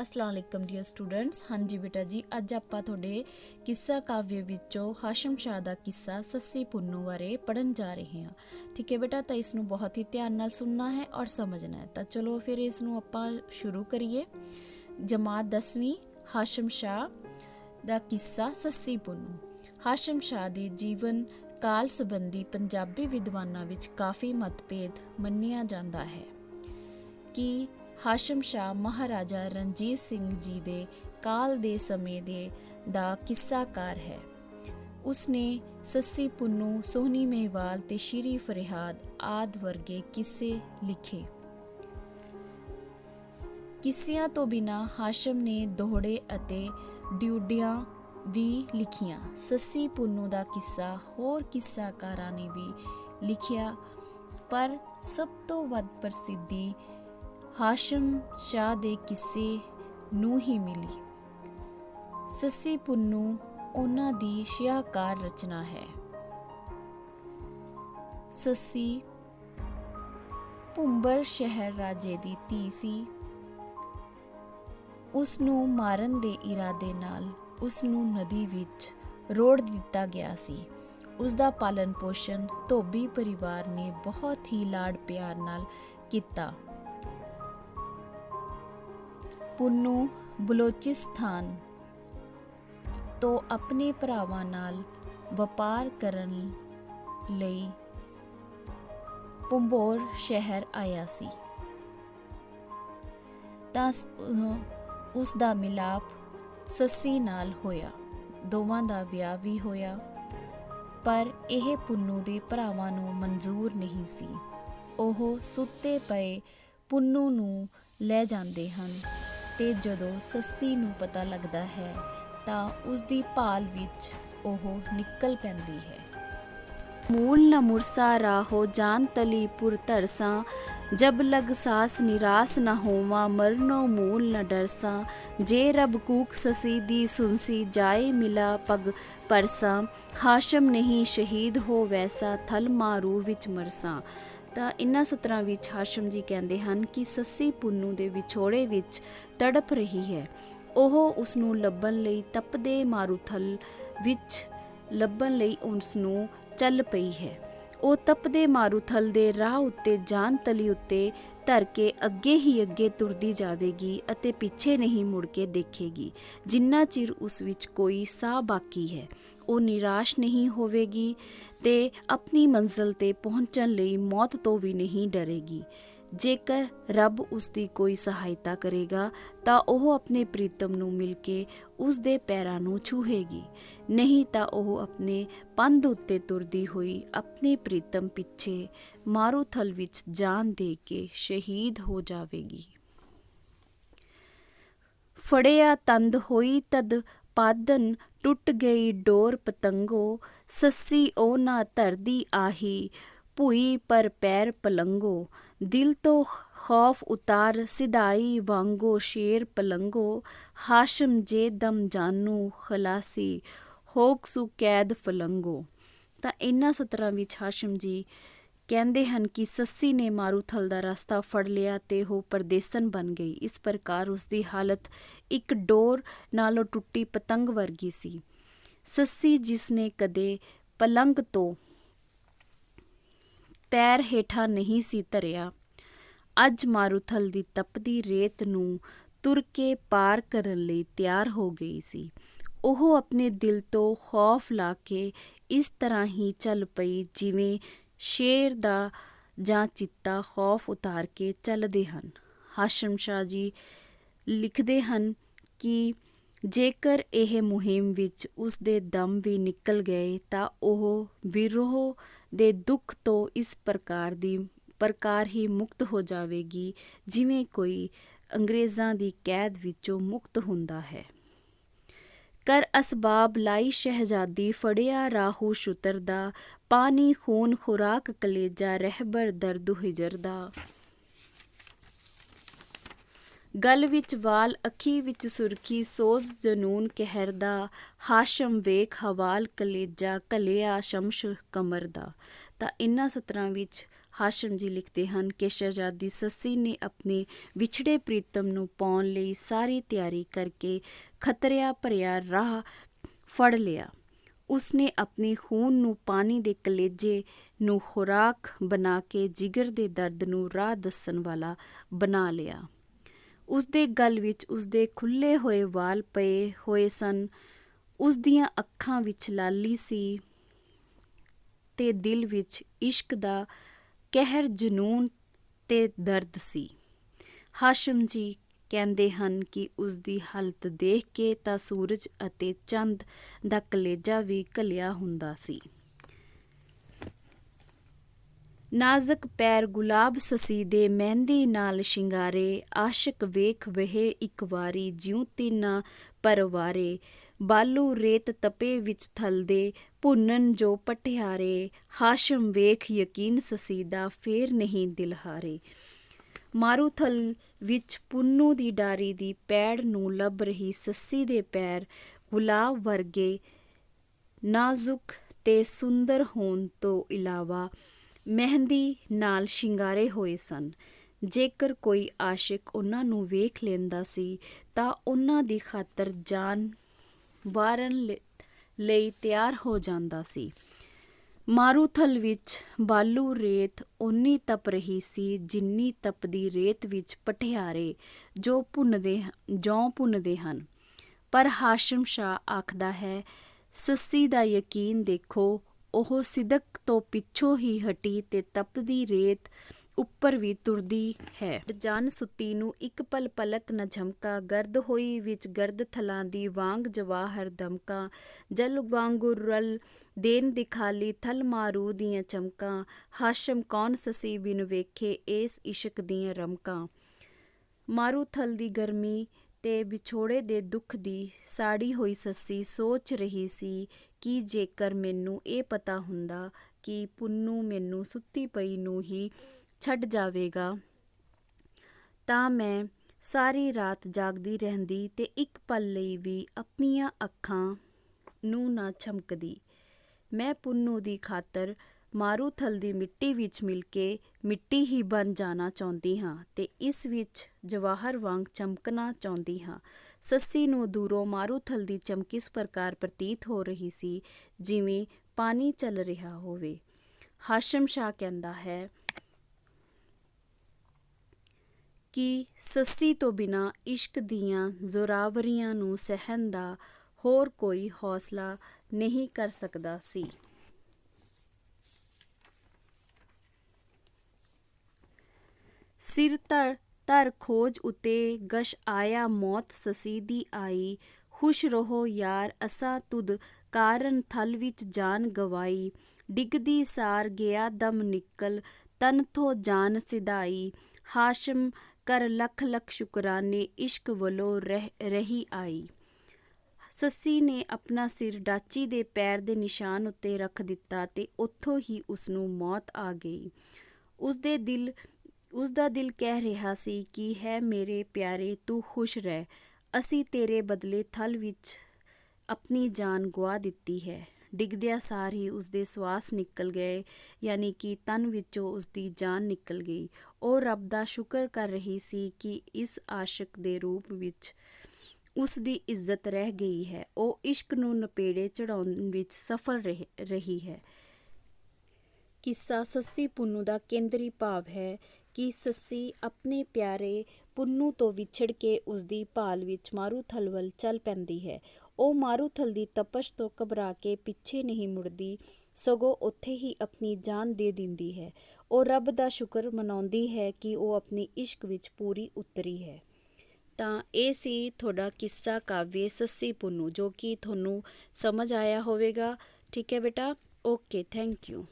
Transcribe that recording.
अस्सलाम वालेकुम dear students. हाँ जी बेटा जी, अज आपां तुहाडे किस्सा काव्य विचों हाशम शाह दा किस्सा सस्सी पुन्नू बारे पढ़न जा रहे हैं। ठीक है बेटा, तो इसनूं बहुत ही ध्यान नाल सुनना है और समझना है। तो चलो फिर इसनूं आपां शुरू करिए। जमात 10वीं, हाशम शाह दा किस्सा सस्सी पुन्नू। हाशम शाह दे जीवन काल संबंधी पंजाबी विद्वानां विच काफ़ी मतभेद मन्निया जांदा है कि हाशम शाह महाराजा रणजीत सिंह जी दे काल दे समय दे दा किस्साकार है। उसने सस्सी पुन्नू, सोहनी मेहवाल ते श्री फरियाद आदि वर्गे किस्से लिखे। किस्सियां तो बिना हाशम ने दोहड़े अते ड्यूडियां भी लिखियां। सस्सी पुन्नू दा किस्सा होर किस्साकारां ने भी लिखिया, पर सब तो वध प्रसिद्धि हाशम शाह दे किस्से नूं ही मिली। सस्सी पुन्नू उन्हां दी शाहकार रचना है। सस्सी भुंबर शहर राजे दी धी सी। उसनूं मारन दे इरादे नाल उसनूं नदी विच रोड़ दिता गया सी। उसदा पालन पोषण धोबी परिवार ने बहुत ही लाड़ प्यार नाल कीता। पुन्नू बलोचिस्तान तो अपने भरावां नाल वपार करन लई भुंबोर शहर आया सी। तां उसदा मिलाप सस्सी नाल होया। दोवां दा विआह भी होया, पर यह पुन्नू दे भरावां नूं मंजूर नहीं सी। ओह सुत्ते पए पुन्नू नूं ले जांदे हन ते जदों सस्सी नूं पता लगदा है तां उसदी भाल विच ओह निकल पैंदी है। मूल न मुरसा राहो जान तली पुर तरसा, जब लग सास निरास न होवा मरनो मूल न डरसा। जे रब कूक ससी दी सुनसी जाए मिला पग परसा, हाशम नहीं शहीद हो वैसा थल मारू विच मरसा। ਤਾਂ ਇਨ੍ਹਾਂ ਸਤਰਾਂ ਵਿੱਚ ਹਾਸ਼ਮ ਜੀ ਕਹਿੰਦੇ ਹਨ ਕਿ ਸੱਸੀ ਪੁੰਨੂ ਦੇ ਵਿਛੋੜੇ ਵਿੱਚ ਤੜਪ ਰਹੀ ਹੈ। ਉਹ ਉਸ ਨੂੰ ਲੱਭਣ ਲਈ ਤਪਦੇ ਮਾਰੂਥਲ ਵਿੱਚ ਲੱਭਣ ਲਈ ਉਸ ਨੂੰ ਚੱਲ ਪਈ ਹੈ। ਉਹ ਤਪਦੇ ਮਾਰੂਥਲ ਦੇ ਰਾਹ ਉੱਤੇ ਜਾਨ ਤਲੀ ਉੱਤੇ ਧਰ ਕੇ ਅੱਗੇ ਹੀ ਅੱਗੇ ਤੁਰਦੀ ਜਾਵੇਗੀ ਅਤੇ ਪਿੱਛੇ ਨਹੀਂ ਮੁੜ ਕੇ ਦੇਖੇਗੀ। ਜਿੰਨਾ ਚਿਰ ਉਸ ਵਿੱਚ ਕੋਈ ਸਾਹ ਬਾਕੀ ਹੈ, ਉਹ ਨਿਰਾਸ਼ ਨਹੀਂ ਹੋਵੇਗੀ ਤੇ ਆਪਣੀ ਮੰਜ਼ਿਲ ਤੇ ਪਹੁੰਚਣ ਲਈ ਮੌਤ ਤੋਂ ਵੀ ਨਹੀਂ ਡਰੇਗੀ। ਜੇਕਰ ਰੱਬ ਉਸ ਦੀ ਕੋਈ ਸਹਾਇਤਾ ਕਰੇਗਾ ਤਾਂ ਉਹ ਆਪਣੇ ਪ੍ਰੀਤਮ ਨੂੰ ਮਿਲ ਕੇ ਉਸ ਦੇ ਪੈਰਾਂ ਨੂੰ ਛੂਹੇਗੀ, ਨਹੀਂ ਤਾਂ ਉਹ ਆਪਣੇ ਪੰਧ ਉੱਤੇ ਤੁਰਦੀ ਹੋਈ ਆਪਣੇ ਪ੍ਰੀਤਮ ਪਿੱਛੇ ਮਾਰੂਥਲ ਵਿੱਚ ਜਾਨ ਦੇ ਕੇ ਸ਼ਹੀਦ ਹੋ ਜਾਵੇਗੀ। ਫੜਿਆ ਤੰਦ ਹੋਈ ਤਦ ਪਾਦਨ ਟੁੱਟ ਗਈ ਡੋਰ ਪਤੰਗੋ, ਸੱਸੀ ਉਹ ਨਾ ਧਰਦੀ ਆਹੀ ਭੂਈ ਪਰ ਪੈਰ ਪਲੰਗੋ। दिल तो खौफ उतार सिधाई वांगो शेर पलंगो, हाशम जे दम जानू खलासी होक सु कैद फलंगो। ਤਾਂ ਇਹਨਾਂ ਸਤਰਾਂ ਵਿੱਚ ਹਾਸ਼ਮ ਜੀ ਕਹਿੰਦੇ ਹਨ ਕਿ ਸੱਸੀ ਨੇ ਮਾਰੂਥਲ ਦਾ ਰਸਤਾ ਫੜ ਲਿਆ ਤੇ ਉਹ ਪਰਦੇਸਨ ਬਣ ਗਈ। ਇਸ ਪ੍ਰਕਾਰ ਉਸਦੀ ਹਾਲਤ ਇੱਕ ਡੋਰ ਨਾਲੋਂ ਟੁੱਟੀ ਪਤੰਗ ਵਰਗੀ ਸੀ। ਸੱਸੀ ਜਿਸ ਨੇ ਕਦੇ ਪਲੰਗ ਤੋਂ ਪੈਰ ਹੇਠਾਂ ਨਹੀਂ ਸੀ ਧਰਿਆ, ਅੱਜ ਮਾਰੂਥਲ ਦੀ ਤਪਦੀ ਰੇਤ ਨੂੰ ਤੁਰ ਕੇ ਪਾਰ ਕਰਨ ਲਈ ਤਿਆਰ ਹੋ ਗਈ ਸੀ। ਉਹ ਆਪਣੇ ਦਿਲ ਤੋਂ ਖੌਫ ਲਾ ਕੇ ਇਸ ਤਰ੍ਹਾਂ ਹੀ ਚੱਲ ਪਈ ਜਿਵੇਂ ਸ਼ੇਰ ਦਾ ਜਾਂ ਚੀਤਾ ਖੌਫ ਉਤਾਰ ਕੇ ਚੱਲਦੇ ਹਨ। ਹਾਸ਼ਮ ਸ਼ਾਹ ਜੀ ਲਿਖਦੇ ਹਨ ਕਿ ਜੇਕਰ ਇਹ ਮੁਹਿੰਮ ਵਿੱਚ ਉਸ ਦੇ ਦਮ ਵੀ ਨਿਕਲ ਗਏ ਤਾਂ ਉਹ ਵਿਰੋਹ ਦੇ ਦੁੱਖ ਤੋਂ ਇਸ ਪ੍ਰਕਾਰ ਹੀ ਮੁਕਤ ਹੋ ਜਾਵੇਗੀ ਜਿਵੇਂ ਕੋਈ ਅੰਗਰੇਜ਼ਾਂ ਦੀ ਕੈਦ ਵਿੱਚੋਂ ਮੁਕਤ ਹੁੰਦਾ ਹੈ। ਕਰ ਅਸਬਾਬ ਲਾਈ ਸ਼ਹਿਜ਼ਾਦੀ ਫੜਿਆ ਰਾਹੂ ਸ਼ੁਤਰ ਦਾ, ਪਾਣੀ ਖੂਨ ਖੁਰਾਕ ਕਲੇਜਾ ਰਹਿਬਰ ਦਰਦ ਹਿਜਰ ਦਾ। ਗਲ ਵਿੱਚ ਵਾਲ ਅੱਖੀ ਵਿੱਚ ਸੁਰਖੀ ਸੋਜ਼ ਜਨੂਨ ਕਹਿਰ ਦਾ, ਹਾਸ਼ਮ ਵੇਖ ਹਵਾਲ ਕਲੇਜਾ ਕਲਿਆ ਸ਼ਮਸ਼ ਕਮਰ ਦਾ। ਤਾਂ ਇਹਨਾਂ ਸਤਰਾਂ ਵਿੱਚ ਹਾਸ਼ਮ ਜੀ ਲਿਖਦੇ ਹਨ ਕਿ ਸ਼ਹਿਜ਼ਾਦੀ ਸੱਸੀ ਨੇ ਆਪਣੇ ਵਿਛੜੇ ਪ੍ਰੀਤਮ ਨੂੰ ਪਾਉਣ ਲਈ ਸਾਰੀ ਤਿਆਰੀ ਕਰਕੇ ਖਤਰਿਆਂ ਭਰਿਆ ਰਾਹ ਫੜ ਲਿਆ। ਉਸਨੇ ਆਪਣੀ ਖੂਨ ਨੂੰ ਪਾਣੀ ਦੇ ਕਲੇਜੇ ਨੂੰ ਖੁਰਾਕ ਬਣਾ ਕੇ ਜਿਗਰ ਦੇ ਦਰਦ ਨੂੰ ਰਾਹ ਦੱਸਣ ਵਾਲਾ ਬਣਾ ਲਿਆ। ਉਸਦੇ ਗਲ ਵਿੱਚ ਉਸਦੇ ਖੁੱਲ੍ਹੇ ਹੋਏ ਵਾਲ ਪਏ ਹੋਏ ਸਨ। ਉਸਦੀਆਂ ਅੱਖਾਂ ਵਿੱਚ ਲਾਲੀ ਸੀ ਤੇ ਦਿਲ ਵਿੱਚ ਇਸ਼ਕ ਦਾ ਕਹਿਰ, ਜਨੂਨ ਤੇ ਦਰਦ ਸੀ। ਹਾਸ਼ਮ ਜੀ ਕਹਿੰਦੇ ਹਨ ਕਿ ਉਸਦੀ ਹਾਲਤ ਦੇਖ ਕੇ ਤਾਂ ਸੂਰਜ ਅਤੇ ਚੰਦ ਦਾ ਕਲੇਜਾ ਵੀ ਘਲਿਆ ਹੁੰਦਾ ਸੀ। ਨਾਜ਼ਕ ਪੈਰ ਗੁਲਾਬ ਸੱਸੀ ਦੇ ਮਹਿੰਦੀ ਨਾਲ ਸ਼ਿੰਗਾਰੇ, ਆਸ਼ਕ ਵੇਖ ਵਹੇ ਇੱਕ ਵਾਰੀ ਜਿਉਂ ਤਿੰਨਾ ਪਰਵਾਰੇ। ਬਾਲੂ ਰੇਤ ਤਪੇ ਵਿੱਚ ਥਲਦੇ ਭੁੰਨਣ ਜੋ ਪਟਿਆਰੇ, ਹਾਸ਼ਮ ਵੇਖ ਯਕੀਨ ਸੱਸੀ ਦਾ ਫੇਰ ਨਹੀਂ ਦਿਲ ਹਾਰੇ। ਮਾਰੂਥਲ ਵਿੱਚ ਪੁੰਨੂ ਦੀ ਡਾਰੀ ਦੀ ਪੈੜ ਨੂੰ ਲੱਭ ਰਹੀ ਸੱਸੀ ਦੇ ਪੈਰ ਗੁਲਾਬ ਵਰਗੇ ਨਾਜ਼ੁਕ ਤੇ ਸੁੰਦਰ ਹੋਣ ਤੋਂ ਇਲਾਵਾ ਮਹਿੰਦੀ ਨਾਲ ਸ਼ਿੰਗਾਰੇ ਹੋਏ ਸਨ। ਜੇਕਰ ਕੋਈ ਆਸ਼ਿਕ ਉਹਨਾਂ ਨੂੰ ਵੇਖ ਲੈਂਦਾ ਸੀ ਤਾਂ ਉਹਨਾਂ ਦੀ ਖਾਤਰ ਜਾਨ ਵਾਰਨ ਲਈ ਤਿਆਰ ਹੋ ਜਾਂਦਾ ਸੀ। ਮਾਰੂਥਲ ਵਿੱਚ ਬਾਲੂ ਰੇਤ ਓਨੀ ਤਪ ਰਹੀ ਸੀ ਜਿੰਨੀ ਤਪਦੀ ਰੇਤ ਵਿੱਚ ਪਟਿਆਰੇ ਜੌਂ ਭੁੰਨਦੇ ਹਨ। ਪਰ ਹਾਸ਼ਮ ਸ਼ਾਹ ਆਖਦਾ ਹੈ, ਸੱਸੀ ਦਾ ਯਕੀਨ ਦੇਖੋ, ਉਹ ਸਿਦਕ ਤੋਂ ਪਿੱਛੋਂ ਹੀ ਹਟੀ ਤੇ ਤਪਦੀ ਰੇਤ ਉੱਪਰ ਵੀ ਤੁਰਦੀ ਹੈ। ਜਾਨ ਸੁੱਤੀ ਨੂੰ ਇੱਕ ਪਲ ਪਲਕ ਨਾ ਝਮਕਾ, ਗਰਦ ਹੋਈ ਵਿੱਚ ਗਰਦ ਥਲਾਂ ਦੀ ਵਾਂਗ ਜਵਾਹਰ ਦਮਕਾ। ਜਲ ਵਾਂਗੁਰ ਰਲ ਦੇਣ ਦਿਖਾਲੀ ਥਲ ਮਾਰੂ ਦੀਆਂ ਚਮਕਾਂ, ਹਾਸ਼ਮ ਕੌਣ ਸੱਸੀ ਬਿਨ ਵੇਖੇ ਏਸ ਇਸ਼ਕ ਦੀਆਂ ਰਮਕਾਂ। ਮਾਰੂਥਲ ਦੀ ਗਰਮੀ ਤੇ ਵਿਛੋੜੇ ਦੇ ਦੁੱਖ ਦੀ ਸਾੜੀ ਹੋਈ ਸੱਸੀ ਸੋਚ ਰਹੀ ਸੀ ਕਿ ਜੇਕਰ ਮੈਨੂੰ ਇਹ ਪਤਾ ਹੁੰਦਾ ਕਿ ਪੁੰਨੂ ਮੈਨੂੰ ਸੁੱਤੀ ਪਈ ਨੂੰ ਹੀ ਛੱਡ ਜਾਵੇਗਾ ਤਾਂ ਮੈਂ ਸਾਰੀ ਰਾਤ ਜਾਗਦੀ ਰਹਿੰਦੀ ਤੇ ਇੱਕ ਪਲ ਲਈ ਵੀ ਆਪਣੀਆਂ ਅੱਖਾਂ ਨੂੰ ਨਾ ਝਮਕਦੀ। ਮੈਂ ਪੁੰਨੂ ਦੀ ਖਾਤਰ ਮਾਰੂਥਲ ਦੀ ਮਿੱਟੀ ਵਿੱਚ ਮਿਲ ਕੇ ਮਿੱਟੀ ਹੀ ਬਣ ਜਾਣਾ ਚਾਹੁੰਦੀ ਹਾਂ ਤੇ ਇਸ ਵਿੱਚ ਜਵਾਹਰ ਵਾਂਗ ਚਮਕਣਾ ਚਾਹੁੰਦੀ ਹਾਂ। ਸੱਸੀ ਨੂੰ ਦੂਰੋਂ ਮਾਰੂਥਲ ਦੀ ਚਮਕ ਇਸ ਪ੍ਰਕਾਰ ਪ੍ਰਤੀਤ ਹੋ ਰਹੀ ਸੀ ਜਿਵੇਂ ਪਾਣੀ ਚੱਲ ਰਿਹਾ ਹੋਵੇ। ਹਾਸ਼ਮ ਸ਼ਾਹ ਕਹਿੰਦਾ ਹੈ ਕਿ ਸੱਸੀ ਤੋਂ ਬਿਨਾਂ ਇਸ਼ਕ ਦੀਆਂ ਜ਼ੋਰਾਵਰੀਆਂ ਨੂੰ ਸਹਿਣ ਦਾ ਹੋਰ ਕੋਈ ਹੌਸਲਾ ਨਹੀਂ ਕਰ ਸਕਦਾ ਸੀ। ਸਿਰ ਧਰ ਖੋਜ ਉਤੇ ਗਸ਼ ਆਇਆ ਮੌਤ ਸੱਸੀ ਦੀ ਆਈ, ਖੁਸ਼ ਰਹੋ ਯਾਰ ਅਸਾਂ ਤੁਧ ਕਾਰਨ ਥਲ ਵਿੱਚ ਜਾਨ ਗਵਾਈ। ਡਿੱਗਦੀ ਸਾਰ ਗਿਆ ਦਮ ਨਿਕਲ ਤਨ ਥੋਂ ਜਾਨ ਸਿਧਾਈ, ਹਾਸ਼ਮ ਕਰ ਲੱਖ ਲੱਖ ਸ਼ੁਕਰਾਨੇ ਇਸ਼ਕ ਵੱਲੋਂ ਰਹੀ ਆਈ। ਸੱਸੀ ਨੇ ਆਪਣਾ ਸਿਰ ਡਾਚੀ ਦੇ ਪੈਰ ਦੇ ਨਿਸ਼ਾਨ ਉੱਤੇ ਰੱਖ ਦਿੱਤਾ ਤੇ ਉੱਥੋਂ ਹੀ ਉਸਨੂੰ ਮੌਤ ਆ ਗਈ। ਉਸਦਾ ਦਿਲ ਕਹਿ ਰਿਹਾ ਸੀ ਕਿ ਹੈ ਮੇਰੇ ਪਿਆਰੇ ਤੂੰ ਖੁਸ਼ ਰਹਿ, ਅਸੀਂ ਤੇਰੇ ਬਦਲੇ ਥਲ ਵਿੱਚ ਆਪਣੀ ਜਾਨ ਗੁਆ ਦਿੱਤੀ ਹੈ। ਡਿੱਗਦਿਆਂ ਸਾਰ ਹੀ ਉਸਦੇ ਸਵਾਸ ਨਿਕਲ ਗਏ, ਯਾਨੀ ਕਿ ਤਨ ਵਿੱਚੋਂ ਉਸਦੀ ਜਾਨ ਨਿਕਲ ਗਈ। ਉਹ ਰੱਬ ਦਾ ਸ਼ੁਕਰ ਕਰ ਰਹੀ ਸੀ ਕਿ ਇਸ ਆਸ਼ਿਕ ਦੇ ਰੂਪ ਵਿੱਚ ਉਸ ਦੀ ਇੱਜ਼ਤ ਰਹਿ ਗਈ ਹੈ। ਉਹ ਇਸ਼ਕ ਨੂੰ ਨਪੇੜੇ ਚੜ੍ਹਾਉਣ ਵਿੱਚ ਸਫਲ ਰਹੀ ਹੈ। ਕਿੱਸਾ ਸੱਸੀ ਪੁੰਨੂ ਦਾ ਕੇਂਦਰੀ ਭਾਵ ਹੈ ਕਿ ਸੱਸੀ ਆਪਣੇ ਪਿਆਰੇ ਪੁੰਨੂ ਤੋਂ ਵਿਛੜ ਕੇ ਉਸਦੀ ਭਾਲ ਵਿੱਚ ਮਾਰੂਥਲ ਵੱਲ ਚੱਲ ਪੈਂਦੀ ਹੈ। ਉਹ ਮਾਰੂਥਲ ਦੀ ਤਪਸ਼ ਤੋਂ ਘਬਰਾ ਕੇ ਪਿੱਛੇ ਨਹੀਂ ਮੁੜਦੀ, ਸਗੋਂ ਉੱਥੇ ਹੀ ਆਪਣੀ ਜਾਨ ਦੇ ਦਿੰਦੀ ਹੈ। ਉਹ ਰੱਬ ਦਾ ਸ਼ੁਕਰ ਮਨਾਉਂਦੀ ਹੈ ਕਿ ਉਹ ਆਪਣੀ ਇਸ਼ਕ ਵਿੱਚ ਪੂਰੀ ਉਤਰੀ ਹੈ। ਤਾਂ ਇਹ ਸੀ ਤੁਹਾਡਾ ਕਿੱਸਾ ਕਾਵਿ ਸੱਸੀ ਪੁੰਨੂ, ਜੋ ਕਿ ਤੁਹਾਨੂੰ ਸਮਝ ਆਇਆ ਹੋਵੇਗਾ। ਠੀਕ ਹੈ ਬੇਟਾ, ਓਕੇ, ਥੈਂਕ ਯੂ।